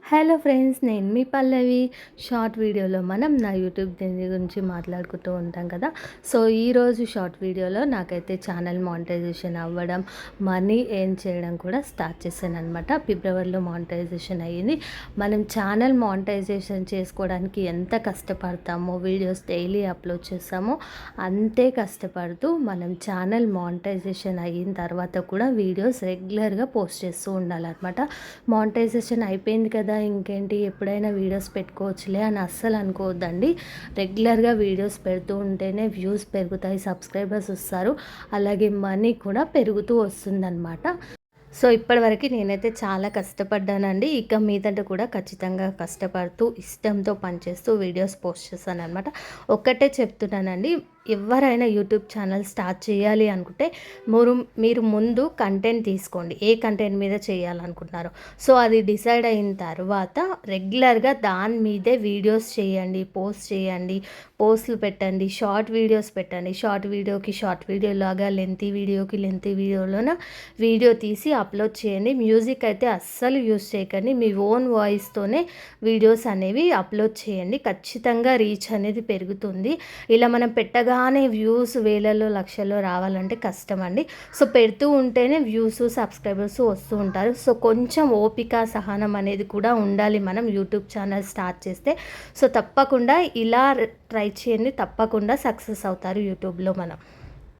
Hello friends, నేను మీ పల్లవి. Short వీడియోలో మనం నా యూట్యూబ్ దీని గురించి మాట్లాడుకుంటూ ఉంటాం కదా. సో ఈరోజు షార్ట్ వీడియోలో నాకైతే ఛానల్ మానిటైజేషన్ అవ్వడం, మనీ ఎర్న్ చేయడం కూడా స్టార్ట్ చేశాను అనమాట. ఫిబ్రవరిలో మానిటైజేషన్ అయ్యింది. మనం ఛానల్ మానిటైజేషన్ చేసుకోవడానికి ఎంత కష్టపడతామో, వీడియోస్ డైలీ అప్లోడ్ చేస్తామో అంతే కష్టపడుతూ మనం ఛానల్ మానిటైజేషన్ అయిన తర్వాత కూడా వీడియోస్ రెగ్యులర్గా పోస్ట్ చేస్తూ ఉండాలన్నమాట. మానిటైజేషన్ అయిపోయింది కదా, ఇంకేంటి ఎప్పుడైనా వీడియోస్ పెట్టుకోవచ్చులే అని అస్సలు అనుకోవద్దండి. రెగ్యులర్గా వీడియోస్ పెడుతూ ఉంటేనే వ్యూస్ పెరుగుతాయి, సబ్స్క్రైబర్స్ వస్తారు, అలాగే మనీ కూడా పెరుగుతూ వస్తుందన్నమాట. సో ఇప్పటివరకు నేనైతే చాలా కష్టపడ్డానండి. ఇక మీదట కూడా ఖచ్చితంగా కష్టపడుతూ ఇష్టంతో పనిచేస్తూ వీడియోస్ పోస్ట్ చేస్తాను అనమాట. ఒక్కటే చెప్తున్నానండి, ఎవరైనా యూట్యూబ్ ఛానల్ స్టార్ట్ చేయాలి అనుకుంటే మీరు ముందు కంటెంట్ తీసుకోండి. ఏ కంటెంట్ మీద చేయాలనుకుంటున్నారో సో అది డిసైడ్ అయిన తర్వాత రెగ్యులర్గా దాని మీదే వీడియోస్ చేయండి, పోస్ట్ చేయండి, పోస్టులు పెట్టండి, షార్ట్ వీడియోస్ పెట్టండి. షార్ట్ వీడియోకి షార్ట్ వీడియో లాగా, లెంతీ వీడియోకి లెంతీ వీడియోలోన వీడియో తీసి అప్లోడ్ చేయండి. మ్యూజిక్ అయితే అస్సలు యూస్ చేయకండి. మీ ఓన్ వాయిస్తోనే వీడియోస్ అనేవి అప్లోడ్ చేయండి. ఖచ్చితంగా రీచ్ అనేది పెరుగుతుంది. ఇలా మనం పెట్టగానే వ్యూస్ వేలలో లక్షల్లో రావాలంటే కష్టం అండి. సో పెడుతూ ఉంటేనే వ్యూస్, సబ్స్క్రైబర్స్ వస్తూ ఉంటారు. సో కొంచెం ఓపిక, సహనం అనేది కూడా ఉండాలి మనం యూట్యూబ్ ఛానల్ స్టార్ట్ చేస్తే. సో తప్పకుండా ఇలా ట్రై చేయండి, తప్పకుండా సక్సెస్ అవుతారు యూట్యూబ్లో మనం.